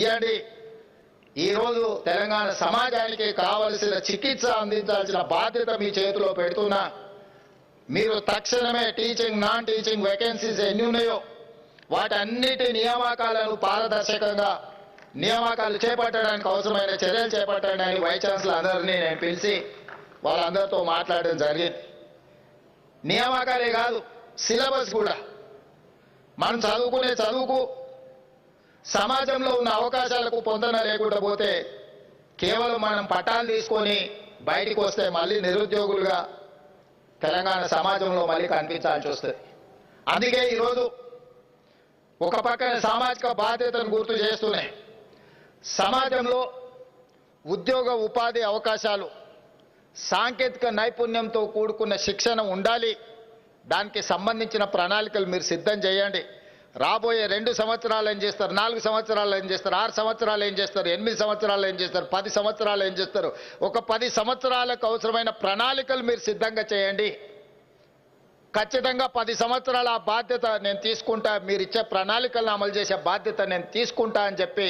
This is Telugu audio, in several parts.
ఇయ్యండి. ఈరోజు తెలంగాణ సమాజానికి కావలసిన చికిత్స అందించాల్సిన బాధ్యత మీ చేతిలో పెడుతున్నా. మీరు తక్షణమే టీచింగ్ నాన్ టీచింగ్ వేకెన్సీస్ ఎన్ని ఉన్నాయో వాటన్నిటి నియామకాలను పారదర్శకంగా నియామకాలు చేపట్టడానికి అవసరమైన చర్యలు చేపట్టండి అని వైస్ ఛాన్సలర్ అందరినీ నేను పిలిచి వాళ్ళందరితో మాట్లాడడం జరిగింది. నియామకాలే కాదు, సిలబస్ కూడా మనం చదువుకునే చదువుకు సమాజంలో ఉన్న అవకాశాలకు పొందన లేకుండా పోతే కేవలం మనం పట్టాలు తీసుకొని బయటికి వస్తే మళ్ళీ నిరుద్యోగులుగా తెలంగాణ సమాజంలో మళ్ళీ కనిపించాల్సి వస్తుంది. అందుకే ఈరోజు ఒక పక్కన సామాజిక బాధ్యతను గుర్తు చేస్తూనే సమాజంలో ఉద్యోగ ఉపాధి అవకాశాలు సాంకేతిక నైపుణ్యంతో కూడుకున్న శిక్షణ ఉండాలి. దానికి సంబంధించిన ప్రణాళికలు మీరు సిద్ధం చేయండి. రాబోయే 2 సంవత్సరాలు ఏం చేస్తారు, 4 సంవత్సరాలు ఏం చేస్తారు, 6 సంవత్సరాలు ఏం చేస్తారు, 8 సంవత్సరాలు ఏం చేస్తారు, 10 సంవత్సరాలు ఏం చేస్తారు, ఒక 10 సంవత్సరాలకు అవసరమైన ప్రణాళికలు మీరు సిద్ధంగా చేయండి. ఖచ్చితంగా 10 సంవత్సరాల ఆ బాధ్యత నేను తీసుకుంటా, మీరు ఇచ్చే ప్రణాళికలను అమలు చేసే బాధ్యత నేను తీసుకుంటా అని చెప్పి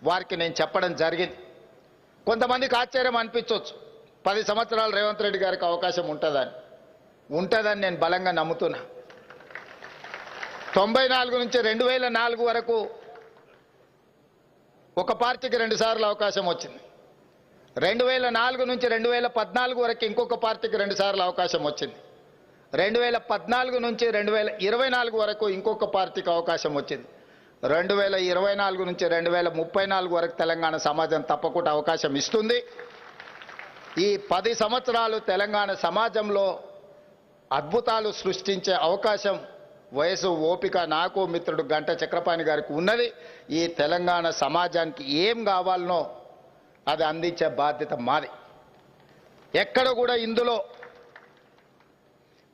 వారికి నేను చెప్పడం జరిగింది. కొంతమందికి ఆశ్చర్యం అనిపించవచ్చు, 10 సంవత్సరాలు రేవంత్ రెడ్డి గారికి అవకాశం ఉంటుందని నేను బలంగా నమ్ముతున్నా. 94 నుంచి 2004 వరకు ఒక పార్టీకి 2 సార్లు అవకాశం వచ్చింది. 2004 నుంచి 2014 వరకు ఇంకొక పార్టీకి 2 సార్లు అవకాశం వచ్చింది. 2014 నుంచి 2024 వరకు ఇంకొక పార్టీకి అవకాశం వచ్చింది. 2024 నుంచి 2034 వరకు తెలంగాణ సమాజం తప్పకుండా అవకాశం ఇస్తుంది. ఈ 10 సంవత్సరాలు తెలంగాణ సమాజంలో అద్భుతాలు సృష్టించే అవకాశం వయసు ఓపిక నాకు మిత్రుడు గంట చక్రపాణి గారికి ఉన్నది. ఈ తెలంగాణ సమాజానికి ఏం కావాలనో అది అందించే బాధ్యత మాది. ఎక్కడ కూడా ఇందులో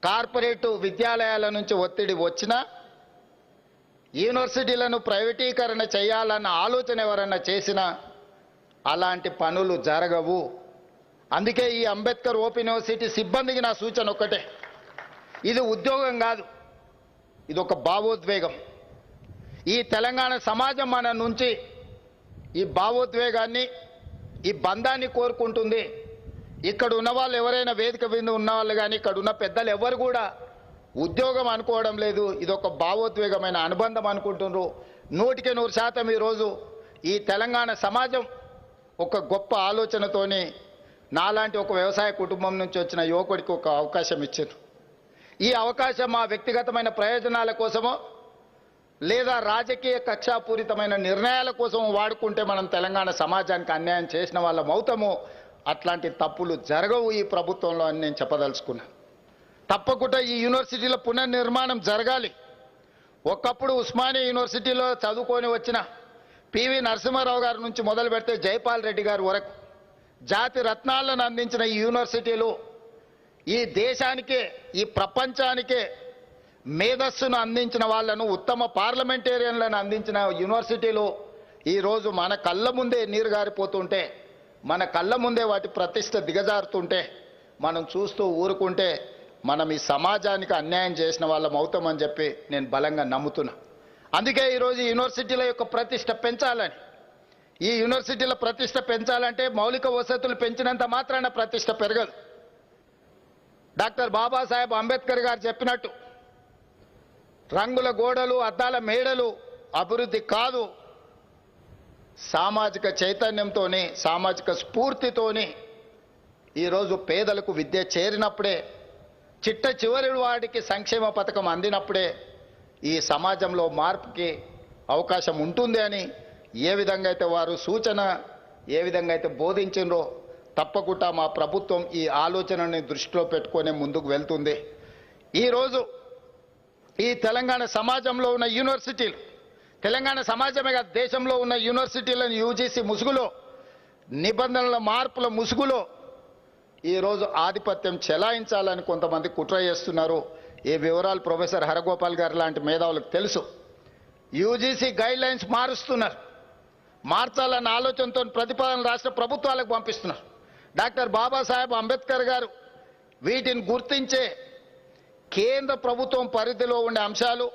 కార్పొరేటు విద్యాలయాల నుంచి ఒత్తిడి వచ్చినా, యూనివర్సిటీలను ప్రైవేటీకరణ చేయాలన్న ఆలోచన ఎవరన్నా చేసినా అలాంటి పనులు జరగవు. అందుకే ఈ అంబేద్కర్ ఓపెన్ యూనివర్సిటీ సిబ్బందికి నా సూచన ఒక్కటే, ఇది ఉద్యోగం కాదు, ఇది ఒక భావోద్వేగం. ఈ తెలంగాణ సమాజం మన నుంచి ఈ భావోద్వేగాన్ని, ఈ బంధాన్ని కోరుకుంటుంది. ఇక్కడ ఉన్న వాళ్ళు ఎవరైనా వేదిక మీద ఉన్న వాళ్ళు కానీ ఇక్కడ ఉన్న పెద్దలు ఎవరు కూడా ఉద్యోగం అనుకోవడం లేదు, ఇది ఒక భావోద్వేగమైన అనుబంధం అనుకుంటున్నారు. 100% ఈరోజు ఈ తెలంగాణ సమాజం ఒక గొప్ప ఆలోచనతోని నాలాంటి ఒక వ్యవసాయ కుటుంబం నుంచి వచ్చిన యువకుడికి ఒక అవకాశం ఇచ్చారు. ఈ అవకాశం మా వ్యక్తిగతమైన ప్రయోజనాల కోసమో లేదా రాజకీయ కక్షాపూరితమైన నిర్ణయాల కోసం వాడుకుంటే మనం తెలంగాణ సమాజానికి అన్యాయం చేసిన వాళ్ళం అవుతాము. అట్లాంటి తప్పులు జరగవు ఈ ప్రభుత్వంలో అని నేను చెప్పదలుచుకున్నాను. తప్పకుండా ఈ యూనివర్సిటీల పునర్నిర్మాణం జరగాలి. ఒకప్పుడు ఉస్మానియా యూనివర్సిటీలో చదువుకొని వచ్చిన పివి నరసింహారావు గారి నుంచి మొదలు పెడితే జైపాల్ రెడ్డి గారి వరకు జాతి రత్నాలను అందించిన ఈ యూనివర్సిటీలు ఈ దేశానికే ఈ ప్రపంచానికే మేధస్సును అందించిన వాళ్ళను, ఉత్తమ పార్లమెంటేరియన్లను అందించిన యూనివర్సిటీలు ఈరోజు మన కళ్ళ ముందే నీరు గారిపోతుంటే, మన కళ్ళ ముందే వాటి ప్రతిష్ట దిగజారుతుంటే మనం చూస్తూ ఊరుకుంటే మనం ఈ సమాజానికి అన్యాయం చేసిన వాళ్ళం అవుతామని చెప్పి నేను బలంగా నమ్ముతున్నా. అందుకే ఈరోజు యూనివర్సిటీల యొక్క ప్రతిష్ట పెంచాలని, ఈ యూనివర్సిటీల ప్రతిష్ట పెంచాలంటే మౌలిక వసతులు పెంచినంత మాత్రాన ప్రతిష్ట పెరగదు. డాక్టర్ బాబాసాహెబ్ అంబేద్కర్ గారు చెప్పినట్టు రంగుల గోడలు అద్దాల మేడలు అభివృద్ధి కాదు, సామాజిక చైతన్యంతోని సామాజిక స్ఫూర్తితోని ఈరోజు పేదలకు విద్య చేరినప్పుడే, చిట్ట చివరి వాడికి సంక్షేమ పథకం అందినప్పుడే ఈ సమాజంలో మార్పుకి అవకాశం ఉంటుంది అని ఏ విధంగా అయితే వారు సూచన ఏ విధంగా అయితే బోధించిండ్రో తప్పకుండా మా ప్రభుత్వం ఈ ఆలోచనని దృష్టిలో పెట్టుకొని ముందుకు వెళ్తుంది. ఈరోజు ఈ తెలంగాణ సమాజంలో ఉన్న యూనివర్సిటీలు, తెలంగాణ సమాజమే కాదు దేశంలో ఉన్న యూనివర్సిటీలను యూజీసీ ముసుగులో, నిబంధనల మార్పుల ముసుగులో ఈరోజు ఆధిపత్యం చెలాయించాలని కొంతమంది కుట్ర చేస్తున్నారు. ఈ వివరాలు ప్రొఫెసర్ హరగోపాల్ గారు లాంటి మేధావులకు తెలుసు. యూజీసీ గైడ్లైన్స్ మారుస్తున్నారు, మార్చాలన్న ఆలోచనతో ప్రతిపాదన రాష్ట్ర ప్రభుత్వాలకు పంపిస్తున్నారు. డాక్టర్ బాబాసాహెబ్ అంబేద్కర్ గారు వీటిని గుర్తించే కేంద్ర ప్రభుత్వం పరిధిలో ఉండే అంశాలు,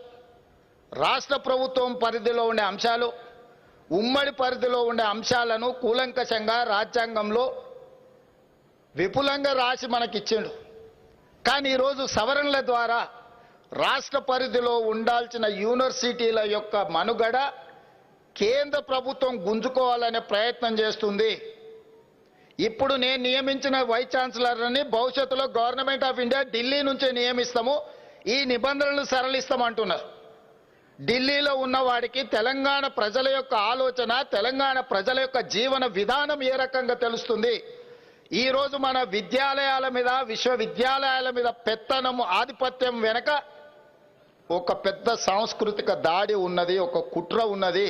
రాష్ట్ర ప్రభుత్వం పరిధిలో ఉండే అంశాలు ఉమ్మడి పరిధిలో ఉండే అంశాలను కూలంకషంగా రాజ్యాంగంలో విపులంగా రాసి మనకిచ్చిండు. కానీ ఈరోజు సవరణల ద్వారా రాష్ట్ర పరిధిలో ఉండాల్సిన యూనివర్సిటీల యొక్క మనుగడ కేంద్ర ప్రభుత్వం గుంజుకోవాలనే ప్రయత్నం చేస్తుంది. ఇప్పుడు నేను నియమించిన వైస్ ఛాన్సలర్ని భవిష్యత్తులో గవర్నమెంట్ ఆఫ్ ఇండియా ఢిల్లీ నుంచే నియమిస్తాము, ఈ నిబంధనలను సరళిస్తామంటున్నారు. ఢిల్లీలో ఉన్నవాడికి తెలంగాణ ప్రజల యొక్క ఆలోచన, తెలంగాణ ప్రజల యొక్క జీవన విధానం ఏ రకంగా తెలుస్తుంది? ఈరోజు మన విద్యాలయాల మీద, విశ్వవిద్యాలయాల మీద పెత్తనము, ఆధిపత్యం వెనక ఒక పెద్ద సాంస్కృతిక దాడి ఉన్నది, ఒక కుట్ర ఉన్నది.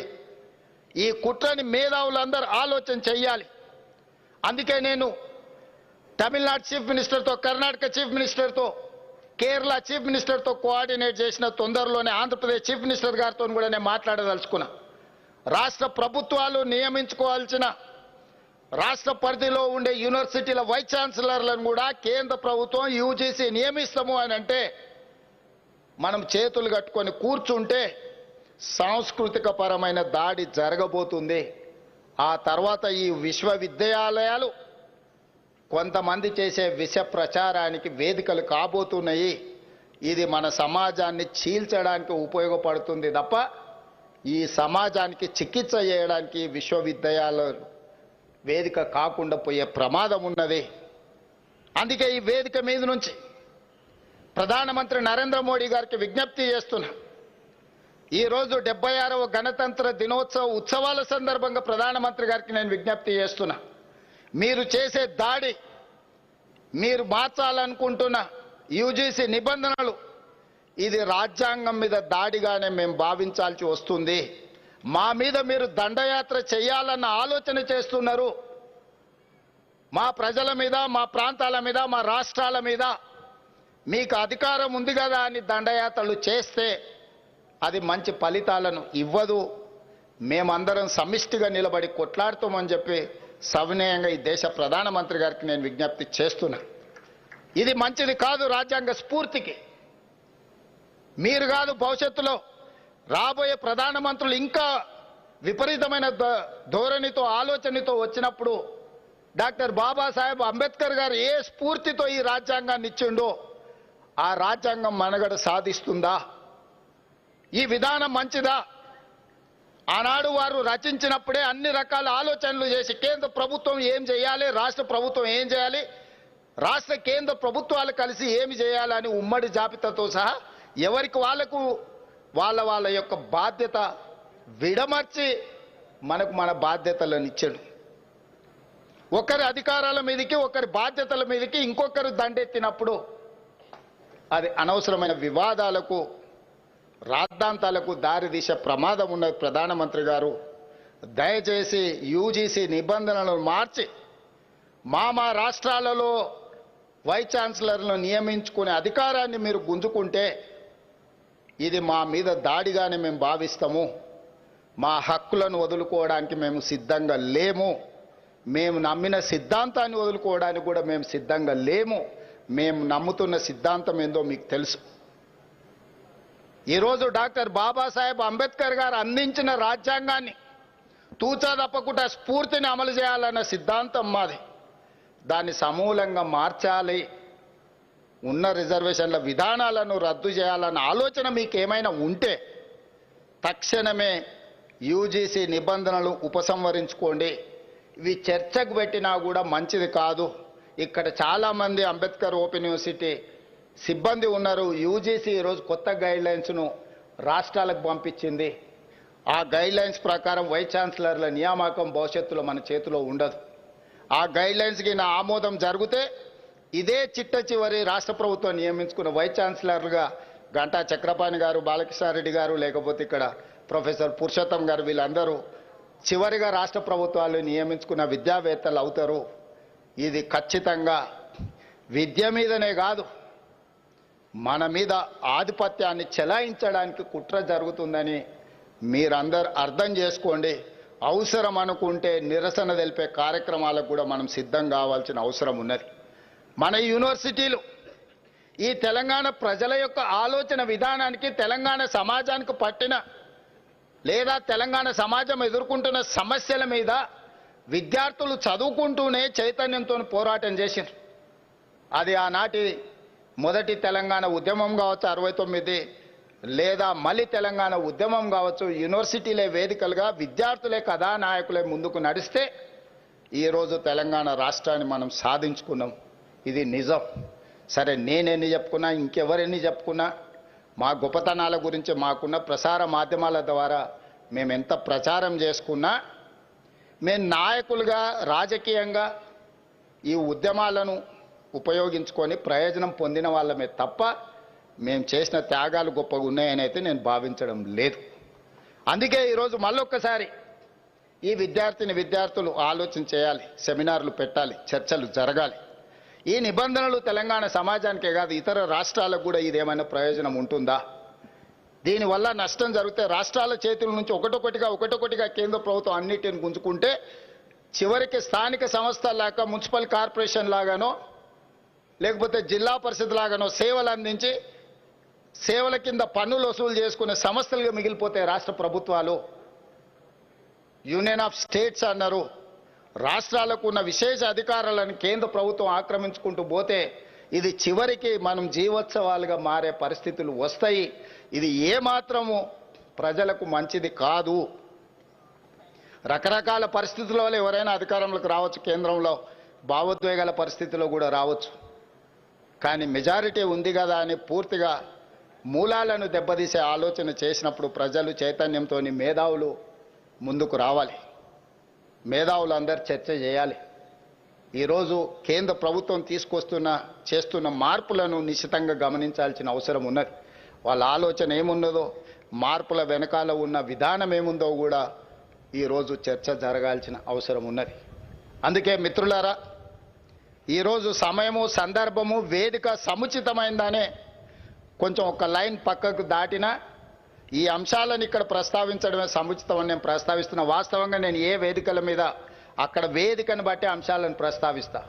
ఈ కుట్రని మేధావులందరూ ఆలోచన చెయ్యాలి. అందుకే నేను తమిళనాడు చీఫ్ మినిస్టర్తో, కర్ణాటక చీఫ్ మినిస్టర్తో, కేరళ చీఫ్ మినిస్టర్తో కోఆర్డినేట్ చేసిన తొందరలోనే ఆంధ్రప్రదేశ్ చీఫ్ మినిస్టర్ గారితో కూడా నేను మాట్లాడదలుచుకున్నా. రాష్ట్ర ప్రభుత్వాలు నియమించుకోవాల్సిన రాష్ట్ర పరిధిలో ఉండే యూనివర్సిటీల వైస్ ఛాన్సలర్లను కూడా కేంద్ర ప్రభుత్వం యూజీసీ నియమిస్తాము అని అంటే మనం చేతులు కట్టుకొని కూర్చుంటే సాంస్కృతిక పరమైన దాడి జరగబోతుంది. ఆ తర్వాత ఈ విశ్వవిద్యాలయాలు కొంతమంది చేసే విష ప్రచారానికి వేదికలు కాబోతున్నాయి. ఇది మన సమాజాన్ని చీల్చడానికి ఉపయోగపడుతుంది తప్ప ఈ సమాజానికి చికిత్స చేయడానికి విశ్వవిద్యాలయాలు వేదిక కాకుండా పోయే ప్రమాదం ఉన్నది. అందుకే ఈ వేదిక మీద నుంచి ప్రధానమంత్రి నరేంద్ర మోడీ గారికి విజ్ఞప్తి చేస్తున్నా. ఈరోజు 76వ గణతంత్ర దినోత్సవ ఉత్సవాల సందర్భంగా ప్రధానమంత్రి గారికి నేను విజ్ఞప్తి చేస్తున్నా. మీరు చేసే దాడి, మీరు మార్చాలనుకుంటున్న యూజీసీ నిబంధనలు, ఇది రాజ్యాంగం మీద దాడిగానే మేము భావించాల్సి వస్తుంది. మా మీద మీరు దండయాత్ర చేయాలన్న ఆలోచన చేస్తున్నారు. మా ప్రజల మీద, మా ప్రాంతాల మీద, మా రాష్ట్రాల మీద మీకు అధికారం ఉంది కదా అని దండయాత్రలు చేస్తే అది మంచి ఫలితాలను ఇవ్వదు. మేమందరం సమిష్టిగా నిలబడి కొట్లాడుతామని చెప్పి సవినయంగా ఈ దేశ ప్రధానమంత్రి గారికి నేను విజ్ఞప్తి చేస్తున్నా. ఇది మంచిది కాదు రాజ్యాంగ స్ఫూర్తికి. మీరు కాదు, భవిష్యత్తులో రాబోయే ప్రధానమంత్రులు ఇంకా విపరీతమైన ధోరణితో, ఆలోచనతో వచ్చినప్పుడు డాక్టర్ బాబాసాహెబ్ అంబేద్కర్ గారు ఏ స్ఫూర్తితో ఈ రాజ్యాంగాన్ని ఇచ్చిండో ఆ రాజ్యాంగం మనుగడ సాధిస్తుందా? ఈ విధానం మంచిదా? ఆనాడు వారు రచించినప్పుడే అన్ని రకాల ఆలోచనలు చేసి కేంద్ర ప్రభుత్వం ఏం చేయాలి, రాష్ట్ర ప్రభుత్వం ఏం చేయాలి, రాష్ట్ర కేంద్ర ప్రభుత్వాలు కలిసి ఏమి చేయాలని ఉమ్మడి జాబితాతో సహా ఎవరికి వాళ్లకు వాళ్ళ యొక్క బాధ్యత విడమర్చి మనకు మన బాధ్యతలను ఇచ్చాడు. ఒకరి అధికారాల మీదకి, ఒకరి బాధ్యతల మీదకి ఇంకొకరు దండెత్తినప్పుడు అది అనవసరమైన వివాదాలకు, రాద్ధాంతాలకు దారితీసే ప్రమాదం ఉన్నది. ప్రధానమంత్రి గారు దయచేసి యూజీసీ నిబంధనలను మార్చి మా రాష్ట్రాలలో వైస్ ఛాన్సలర్లను నియమించుకునే అధికారాన్ని మీరు గుంజుకుంటే ఇది మా మీద దాడిగానే మేము భావిస్తాము. మా హక్కులను వదులుకోవడానికి మేము సిద్ధంగా లేము. మేము నమ్మిన సిద్ధాంతాన్ని వదులుకోవడానికి కూడా మేము సిద్ధంగా లేము. మేము నమ్ముతున్న సిద్ధాంతం ఏందో మీకు తెలుసు. ఈరోజు డాక్టర్ బాబాసాహెబ్ అంబేద్కర్ గారు అందించిన రాజ్యాంగాన్ని తూచా తప్పకుండా స్ఫూర్తిని అమలు చేయాలన్న సిద్ధాంతం మాది. దాన్ని సమూలంగా మార్చాలి. ఉన్న రిజర్వేషన్ల విధానాలను రద్దు చేయాలన్న ఆలోచన మీకు ఏమైనా ఉంటే తక్షణమే యూజీసీ నిబంధనలు ఉపసంహరించుకోండి. ఇవి చర్చకు పెట్టినా కూడా మంచిది కాదు. ఇక్కడ చాలామంది అంబేద్కర్ ఓపెన్ యూనివర్సిటీ సిబ్బంది ఉన్నారు. యూజీసీ ఈరోజు కొత్త గైడ్లైన్స్ను రాష్ట్రాలకు పంపించింది. ఆ గైడ్లైన్స్ ప్రకారం వైస్ ఛాన్సలర్ల నియామకం భవిష్యత్తులో మన చేతిలో ఉండదు. ఆ గైడ్లైన్స్కి నా ఆమోదం జరిగితే ఇదే చిట్ట చివరి రాష్ట్ర ప్రభుత్వం నియమించుకున్న వైస్ ఛాన్సలర్గా గంటా చక్రపాణి గారు, బాలకృష్ణారెడ్డి గారు, లేకపోతే ఇక్కడ ప్రొఫెసర్ పురుషోత్తం గారు, వీళ్ళందరూ చివరిగా రాష్ట్ర ప్రభుత్వాలు నియమించుకున్న విద్యావేత్తలు అవుతారు. ఇది ఖచ్చితంగా విద్య మీదనే కాదు, మన మీద ఆధిపత్యాన్ని చెలాయించడానికి కుట్ర జరుగుతుందని మీరందరూ అర్థం చేసుకోండి. అవసరం అనుకుంటే నిరసన తెలిపే కార్యక్రమాలకు కూడా మనం సిద్ధం కావాల్సిన అవసరం ఉన్నది. మన యూనివర్సిటీలు ఈ తెలంగాణ ప్రజల యొక్క ఆలోచన విధానానికి, తెలంగాణ సమాజానికి పట్టిన లేదా తెలంగాణ సమాజం ఎదుర్కొంటున్న సమస్యల మీద విద్యార్థులు చదువుకుంటూనే చైతన్యంతో పోరాటం చేసిండ్రు. అది ఆనాటి మొదటి తెలంగాణ ఉద్యమం కావచ్చు 69, లేదా మళ్ళీ తెలంగాణ ఉద్యమం కావచ్చు, యూనివర్సిటీలే వేదికలుగా విద్యార్థులే కథానాయకులే ముందుకు నడిస్తే ఈరోజు తెలంగాణ రాష్ట్రాన్ని మనం సాధించుకున్నాం. ఇది నిజం. సరే, నేనెన్ని చెప్పుకున్నా, ఇంకెవరెన్ని చెప్పుకున్నా, మా గొప్పతనాల గురించి మాకున్న ప్రసార మాధ్యమాల ద్వారా మేము ఎంత ప్రచారం చేసుకున్నా, మేము నాయకులుగా రాజకీయంగా ఈ ఉద్యమాలను ఉపయోగించుకొని ప్రయోజనం పొందిన వాళ్ళమే తప్ప మేము చేసిన త్యాగాలు గొప్పగా ఉన్నాయని అయితే నేను భావించడం లేదు. అందుకే ఈరోజు మళ్ళొక్కసారి ఈ విద్యార్థులు ఆలోచన చేయాలి, సెమినార్లు పెట్టాలి, చర్చలు జరగాలి. ఈ నిబంధనలు తెలంగాణ సమాజానికే కాదు, ఇతర రాష్ట్రాలకు కూడా ఇదేమైనా ప్రయోజనం ఉంటుందా? దీనివల్ల నష్టం జరిగితే రాష్ట్రాల చేతుల నుంచి ఒకటొకటిగా కేంద్ర ప్రభుత్వం అన్నిటిని గుంజుకుంటే చివరికి స్థానిక సంస్థల్లాగా మున్సిపల్ కార్పొరేషన్ లాగానో లేకపోతే జిల్లా పరిషత్ లాగానో సేవలు అందించి సేవల కింద పన్నులు వసూలు చేసుకునే సంస్థలుగా మిగిలిపోతే రాష్ట్ర ప్రభుత్వాలు. యూనియన్ ఆఫ్ స్టేట్స్ అన్నారు. రాష్ట్రాలకు ఉన్న విశేష అధికారాలను కేంద్ర ప్రభుత్వం ఆక్రమించుకుంటూ పోతే ఇది చివరికి మనం జీవోత్సవాలుగా మారే పరిస్థితులు వస్తాయి. ఇది ఏమాత్రము ప్రజలకు మంచిది కాదు. రకరకాల పరిస్థితుల వల్ల ఎవరైనా అధికారంలోకి రావచ్చు, కేంద్రంలో భావోద్వేగాల పరిస్థితిలో కూడా రావచ్చు. కానీ మెజారిటీ ఉంది కదా అని పూర్తిగా మూలాలను దెబ్బతీసే ఆలోచన చేసినప్పుడు ప్రజలు చైతన్యంతో మేధావులు ముందుకు రావాలి. మేధావులు అందరు చర్చ చేయాలి. ఈరోజు కేంద్ర ప్రభుత్వం చేస్తున్న మార్పులను నిశితంగా గమనించాల్సిన అవసరం ఉన్నది. వాళ్ళ ఆలోచన ఏమున్నదో, మార్పుల వెనకాల ఉన్న విధానం ఏముందో కూడా ఈరోజు చర్చ జరగాల్సిన అవసరం ఉన్నది. అందుకే మిత్రులారా, ఈరోజు సమయము, సందర్భము, వేదిక సముచితమైందనే కొంచెం ఒక లైన్ పక్కకు దాటినా ఈ అంశాలను ఇక్కడ ప్రస్తావించడమే సముచితమని నేను ప్రస్తావిస్తున్నా. వాస్తవంగా నేను ఏ వేదికల మీద అక్కడ వేదికను బట్టి అంశాలను ప్రస్తావిస్తా.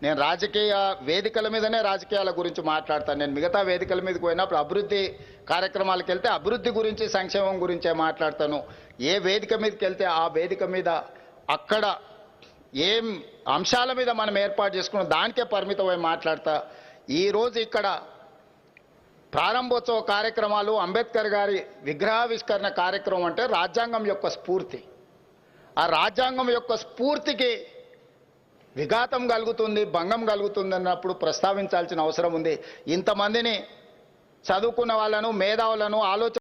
నేను రాజకీయ వేదికల మీదనే రాజకీయాల గురించి మాట్లాడతాను. నేను మిగతా వేదికల మీదకి పోయినప్పుడు అభివృద్ధి కార్యక్రమాలకు వెళ్తే అభివృద్ధి గురించి, సంక్షేమం గురించే మాట్లాడతాను. ఏ వేదిక మీదకి వెళ్తే ఆ వేదిక మీద అక్కడ ఏం అంశాల మీద మనం ఏర్పాటు చేసుకున్న దానికే పరిమితమై మాట్లాడతా. ఈరోజు ఇక్కడ ప్రారంభోత్సవ కార్యక్రమాలు, అంబేద్కర్ గారి విగ్రహావిష్కరణ కార్యక్రమం అంటే రాజ్యాంగం యొక్క స్ఫూర్తి. ఆ రాజ్యాంగం యొక్క స్ఫూర్తికి విఘాతం కలుగుతుంది, భంగం కలుగుతుంది అన్నప్పుడు ప్రస్తావించాల్సిన అవసరం ఉంది. ఇంతమందిని చదువుకున్న వాళ్ళను, మేధావులను, ఆలోచన